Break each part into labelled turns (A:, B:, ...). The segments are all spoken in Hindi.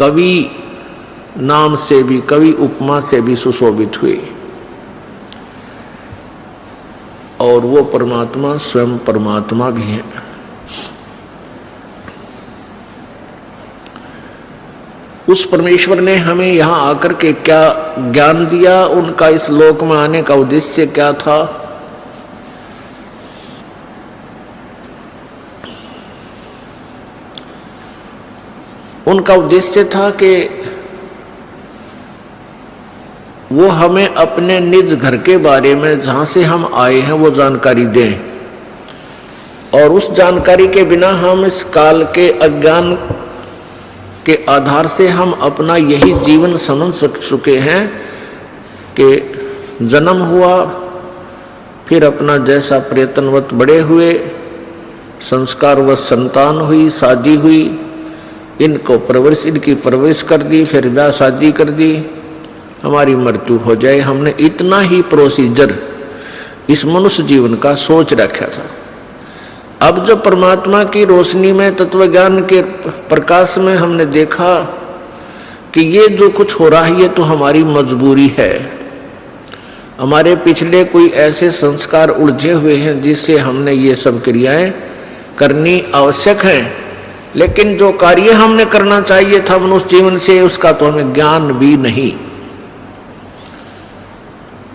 A: कवि नाम से भी, कवि उपमा से भी सुशोभित हुए। और वो परमात्मा स्वयं परमात्मा भी है। उस परमेश्वर ने हमें यहाँ आकर के क्या ज्ञान दिया, उनका इस लोक में आने का उद्देश्य क्या था। उनका उद्देश्य था कि वो हमें अपने निज घर के बारे में, जहाँ से हम आए हैं, वो जानकारी दें। और उस जानकारी के बिना हम इस काल के अज्ञान के आधार से हम अपना यही जीवन समझ चुके हैं कि जन्म हुआ, फिर अपना जैसा प्रयत्नवत बड़े हुए, संस्कारवत संतान हुई, शादी हुई, इनको परवरिश, इनकी परवरिश कर दी, फिर ब्याह शादी कर दी, हमारी मृत्यु हो जाए। हमने इतना ही प्रोसीजर इस मनुष्य जीवन का सोच रखा था। अब जब परमात्मा की रोशनी में, तत्व ज्ञान के प्रकाश में हमने देखा कि ये जो कुछ हो रहा है ये तो हमारी मजबूरी है, हमारे पिछले कोई ऐसे संस्कार उलझे हुए हैं जिससे हमने ये सब क्रियाएं करनी आवश्यक हैं, लेकिन जो कार्य हमने करना चाहिए था मनुष्य जीवन से, उसका तो हमें ज्ञान भी नहीं।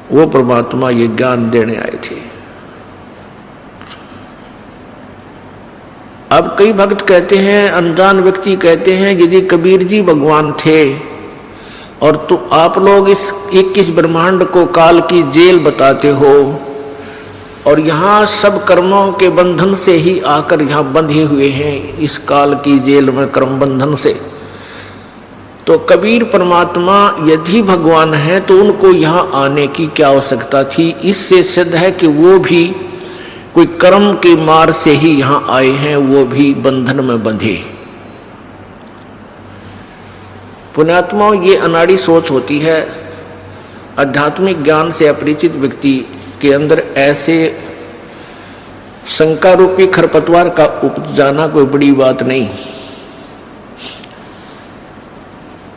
A: वो परमात्मा ये ज्ञान देने आए थे। अब कई भक्त कहते हैं, अनजान व्यक्ति कहते हैं, यदि कबीर जी भगवान थे और तो आप लोग इस 21 ब्रह्मांड को काल की जेल बताते हो, और यहाँ सब कर्मों के बंधन से ही आकर यहाँ बंधे हुए हैं, इस काल की जेल में कर्म बंधन से, तो कबीर परमात्मा यदि भगवान है तो उनको यहाँ आने की क्या आवश्यकता थी। इससे सिद्ध है कि वो भी कोई कर्म के मार से ही यहाँ आए हैं, वो भी बंधन में बंधे। पुण्यात्माओं, ये अनाड़ी सोच होती है। आध्यात्मिक ज्ञान से अपरिचित व्यक्ति के अंदर ऐसे शंका रूपी खरपतवार का उपजाना कोई बड़ी बात नहीं।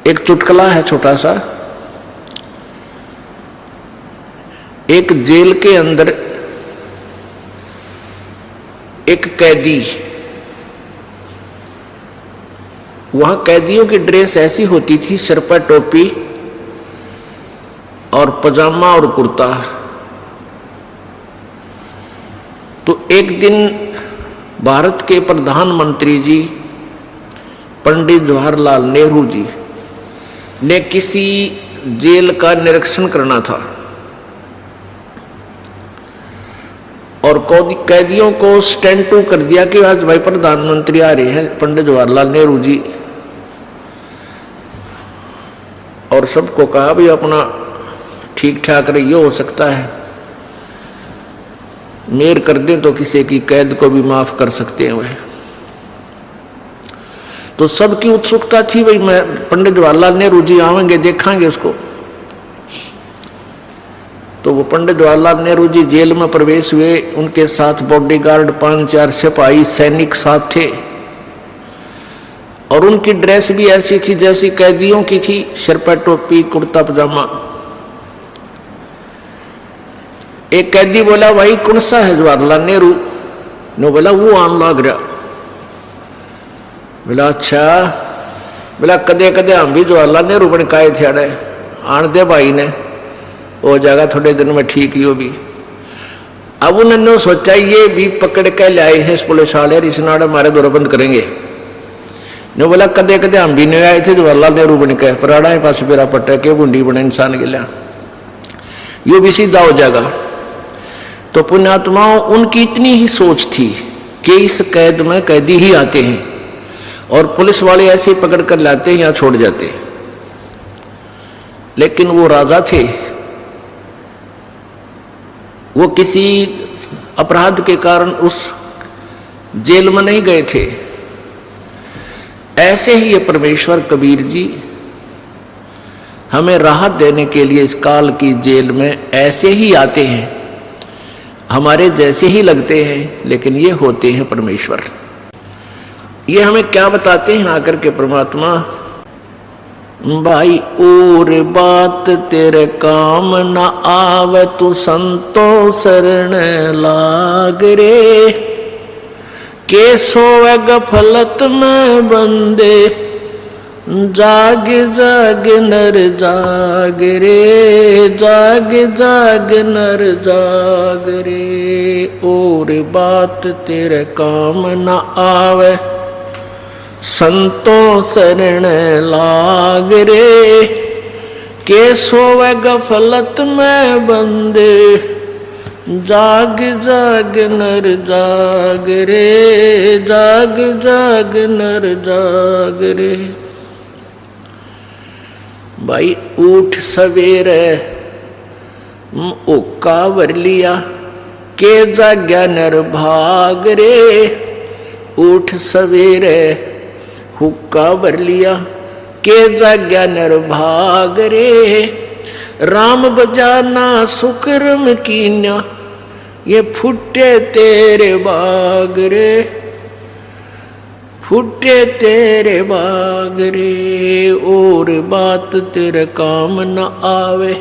A: एक चुटकुला है छोटा सा। एक जेल के अंदर एक कैदी, वहां कैदियों की ड्रेस ऐसी होती थी, सिर पर टोपी और पजामा और कुर्ता। तो एक दिन भारत के प्रधानमंत्री जी पंडित जवाहरलाल नेहरू जी ने किसी जेल का निरीक्षण करना था और कैदियों को स्टैंड टू कर दिया कि आज भाई प्रधानमंत्री आ रहे हैं, पंडित जवाहरलाल नेहरू जी, और सबको कहा भाई अपना ठीक ठाक रहिए, हो सकता है मेर कर दें तो किसी की कैद को भी माफ कर सकते हैं वह। तो सबकी उत्सुकता थी भाई मैं पंडित जवाहरलाल नेहरू जी आवेंगे, देखेंगे उसको। तो वो पंडित जवाहरलाल नेहरू जी जेल में प्रवेश हुए, उनके साथ बॉडीगार्ड 5-4 सिपाही सैनिक साथ थे, और उनकी ड्रेस भी ऐसी थी जैसी कैदियों की थी, सिर पर टोपी कुर्ता पजामा। एक कैदी बोला भाई कौन सा है जवाहरलाल नेहरू? ने बोला वो आन लग रहा। बोला अच्छा, बोला कदे कदे हम भी जवाहरलाल नेहरू बन के आए थे, अड़े आन दे भाई ने, हो जाएगा थोड़े दिन में ठीक ही हो भी। अब उन्होंने सोचा ये भी पकड़ के लाए हैं इस पुलिस वाले, इस नाड़े हमारे दौरा बंद करेंगे। ने बोला कदे कदे हम भी नहीं आए थे जवाहरलाल नेहरू बन के, पराड़ा पास पेरा पट्टा के बूंदी बने इंसान के लिया, यो भी सीधा हो जाएगा। तो पुण्यात्माओं, उनकी इतनी ही सोच थी कि इस कैद में कैदी ही आते हैं और पुलिस वाले ऐसे ही पकड़ कर लाते हैं या छोड़ जाते हैं। लेकिन वो राजा थे, वो किसी अपराध के कारण उस जेल में नहीं गए थे। ऐसे ही ये परमेश्वर कबीर जी हमें राहत देने के लिए इस काल की जेल में ऐसे ही आते हैं, हमारे जैसे ही लगते हैं, लेकिन ये होते हैं परमेश्वर। ये हमें क्या बताते हैं आकर के परमात्मा? भाई और बात तेरे काम न आवे, तू संतों शरण लाग रे। के सोवे गफलत में बंदे, जाग जाग नर जाग रे, जाग जाग नर जाग रे। और बात तेरे काम न आवे, संतों शरण लाग रे। के सोवे गफलत में बंदे, जाग जाग नर जाग रे, जाग जाग नर जाग रे। भाई उठ सवेरे ओका वर लिया, के जाग्या नर भाग रे। उठ सवेरे हुक्का भर लिया, के जाग्या नर भाग रे। राम बजाना सुकर्म कीन्या, ये फुटे तेरे बाग रे, फुटे तेरे बाग रे। और बात तेरे काम न आवे,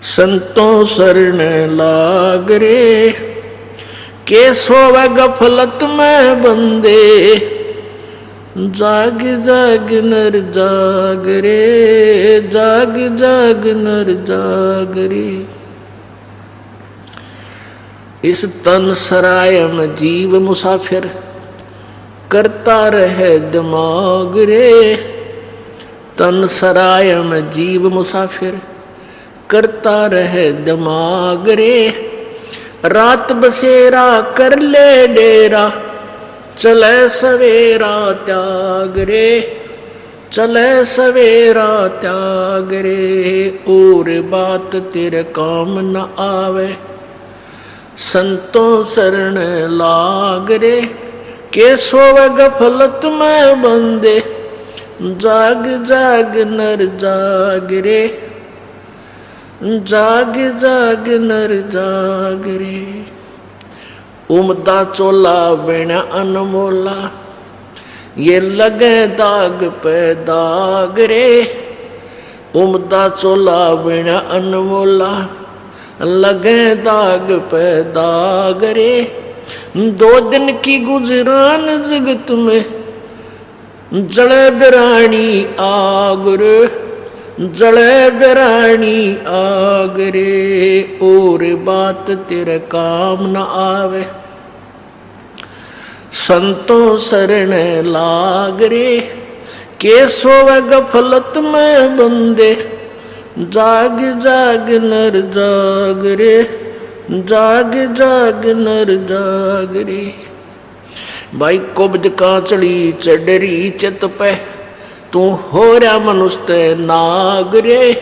A: संतों शरण लाग रे। के सोवे गफलत में बंदे, जाग जाग नर जाग रे, जाग जाग नर जाग रे। इस तन सराय में जीव मुसाफिर, करता रहे दिमाग रे। तन सराय में जीव मुसाफिर, करता रहे दिमाग रे। रात बसेरा कर ले डेरा, चले सवेरा त्याग रे, चले सवेरा त्याग रे। और बात तेरे काम न आवे, संतों शरण लाग रे। के सोवे गफलत में बंदे, जाग जाग नर जाग रे, जाग जाग नर जाग रे। उमदा चोला बिना अनमोला, ये लगे दाग पे दाग रे। उमदा चोला बिना अनमोला, लगे दाग पे दाग रे। 2 दिन की गुजरान जगत में, जले बिरानी आग रे, जले बिरानी आग रे। और बात तेरे काम न आवे, संतों शरण लाग रे। के सोवे गफलत में बंदे, जाग जाग नर जाग रे, जाग जाग नर जाग रे। भाई कुब्ज कांचड़ी चढ़री चित पे, तू हो रहा मनुष्य नाग रे।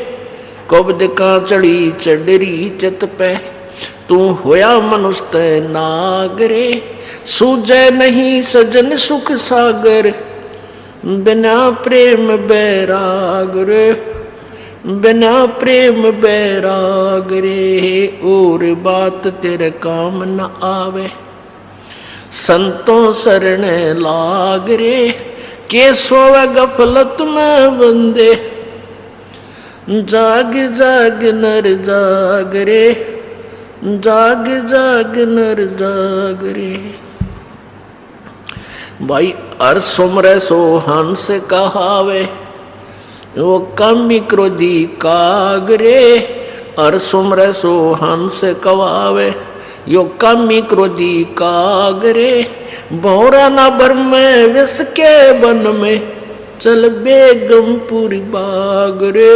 A: कुब्ज कांचड़ी चढ़री चित पे, तू होया मनुष्य नाग रे। सूझे नहीं सजन सुख सागर, बिना प्रेम बैराग रे, बिना प्रेम बैराग रे। और बात तेरे काम न आवे, संतों शरण लाग रे। के सोवे गफलत में बंदे, जाग जाग नर जाग रे, जाग जाग नर जाग रे। भाई हर सुमरे सो हंस कहावे, वो कामी क्रोधी काग रे। हर सुमरे सो हंस कहावे, यो कामी क्रोधी काग रे। भौरा ना बर में विष के वन में, चल बेगमपुरी बाग रे,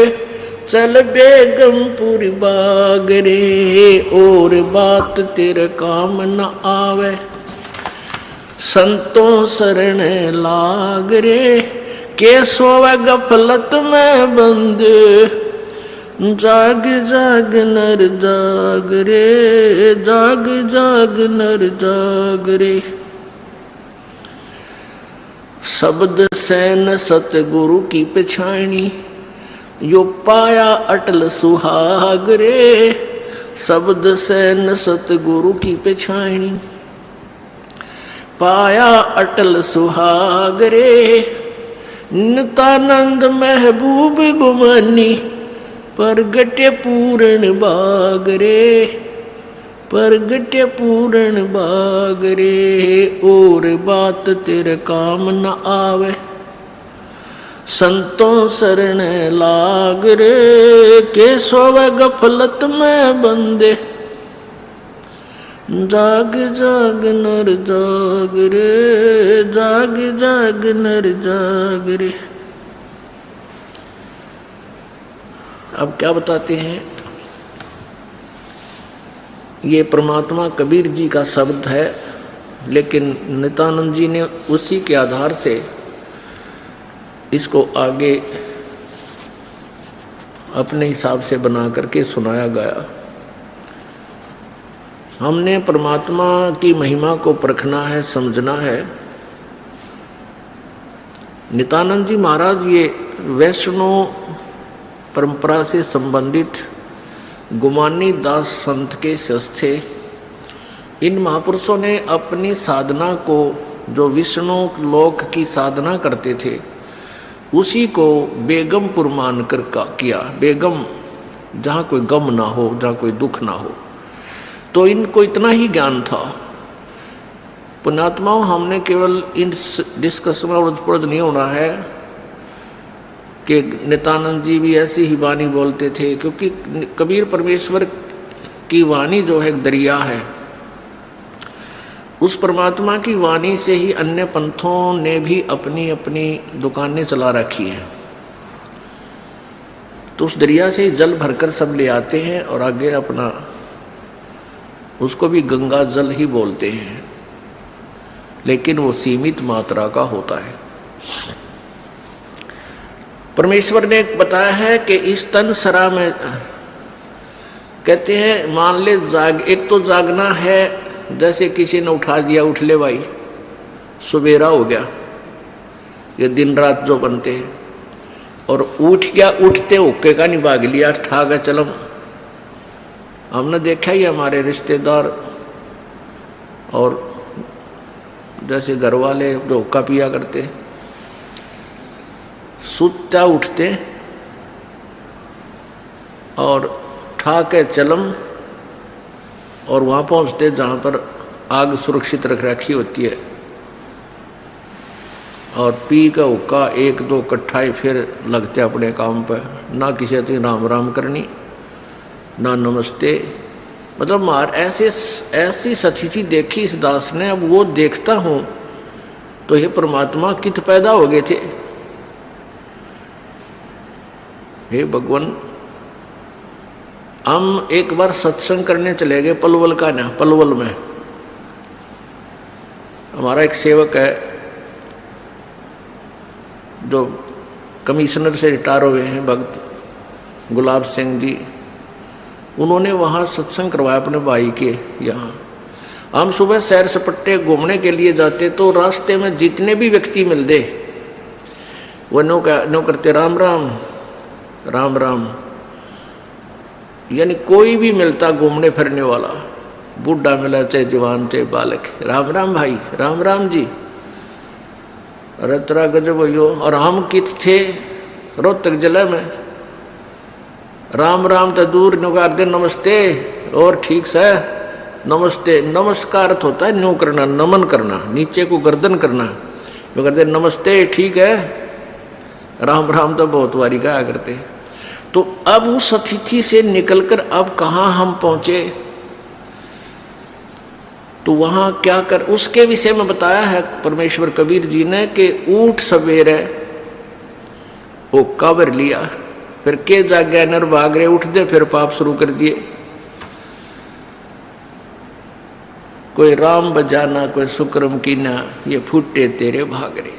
A: चल बेगमपुरी बाग रे। और बात तेरे काम न आवे, संतों शरण लाग रे। के सोवे गफलत में बंद, जाग जाग नर जाग रे, जाग जाग नर जाग रे। शब्द सैन सतगुरु की पछाणी, यो पाया अटल सुहाग रे। शब्द सैन सतगुरु की पछाणी, पाया अटल सुहाग रे। नितानंद महबूब गुमानी परगटे पूर्ण बागरे, परगटे पूर्ण बागरे। और बात तेरे काम न आवे संतों शरण लाग रे। के सोवे गफलत में बंदे जाग जाग नर जाग रे, जाग जाग नर जाग रे। अब क्या बताते हैं, ये परमात्मा कबीर जी का शब्द है, लेकिन नित्यानंद जी ने उसी के आधार से इसको आगे अपने हिसाब से बना करके सुनाया गया। हमने परमात्मा की महिमा को परखना है, समझना है। नित्यानंद जी महाराज ये वैष्णव परंपरा से संबंधित गुमानी दास संत के शिष्य थे। इन महापुरुषों ने अपनी साधना को, जो विष्णु लोक की साधना करते थे, उसी को बेगमपुर मानकर किया। बेगम जहाँ कोई गम ना हो, जहाँ कोई दुख ना हो। तो इनको इतना ही ज्ञान था। पुण्यात्माओं, हमने केवल इन डिस्कशन में उलझ नहीं होना है कि नित्यानंद जी भी ऐसी ही वाणी बोलते थे, क्योंकि कबीर परमेश्वर की वाणी जो है एक दरिया है। उस परमात्मा की वाणी से ही अन्य पंथों ने भी अपनी अपनी दुकानें चला रखी हैं। तो उस दरिया से जल भरकर सब ले आते हैं और आगे अपना, उसको भी गंगा जल ही बोलते हैं, लेकिन वो सीमित मात्रा का होता है। परमेश्वर ने बताया है कि इस तन सरा में, कहते हैं मान ले एक तो जागना है, जैसे किसी ने उठा दिया, उठ ले भाई, सुबेरा हो गया, ये दिन रात जो बनते हैं। और उठ गया, उठते हुक्के का नहीं भाग लिया, ठा गया चलम। हमने देखा ही हमारे रिश्तेदार और जैसे घर वाले जो हुक्का पिया करते, सुत्ता उठते और ठा के चलम, और वहाँ पहुँचते जहाँ पर आग सुरक्षित रख रखी होती है, और पी का हुक्का एक दो कट्ठा ही फिर लगते अपने काम पर। ना किसी से राम राम करनी, ना नमस्ते। मतलब मार ऐसी सचिथि देखी इस दास ने। अब वो देखता हूँ तो ये परमात्मा कित पैदा हो गए थे। हे भगवान, हम एक बार सत्संग करने चले गए पलवल का ना, पलवल में हमारा एक सेवक है जो कमिश्नर से रिटायर हुए हैं, भक्त गुलाब सिंह जी। उन्होंने वहाँ सत्संग करवाया अपने भाई के यहाँ। हम सुबह सैर सपट्टे घूमने के लिए जाते तो रास्ते में जितने भी व्यक्ति मिलते वो नो करते राम राम राम राम। यानी कोई भी मिलता घूमने फिरने वाला, बूढ़ा मिला चाहे जवान चाहे बालक, राम राम भाई, राम राम जी। अरे तेरा गजब हो। और हम कित थे रोहतक जिले में, राम राम तो दूर नुकार दे नमस्ते, और ठीक से नमस्ते। नमस्कार होता है न्यू करना, नमन करना, नीचे को गर्दन करना। जो करते नमस्ते ठीक है, राम राम तो बहुत बारी गाया करते। तो अब उस अतिथि से निकलकर अब कहाँ हम पहुँचे, तो वहाँ क्या कर, उसके विषय में बताया है परमेश्वर कबीर जी ने कि ऊठ सवेरे वो काबर लिया, फिर के जाग्या नर भाग रहे, उठ दे फिर पाप शुरू कर दिए। कोई राम बजाना कोई शुक्रम कीना, ये फूटे तेरे भाग रहे।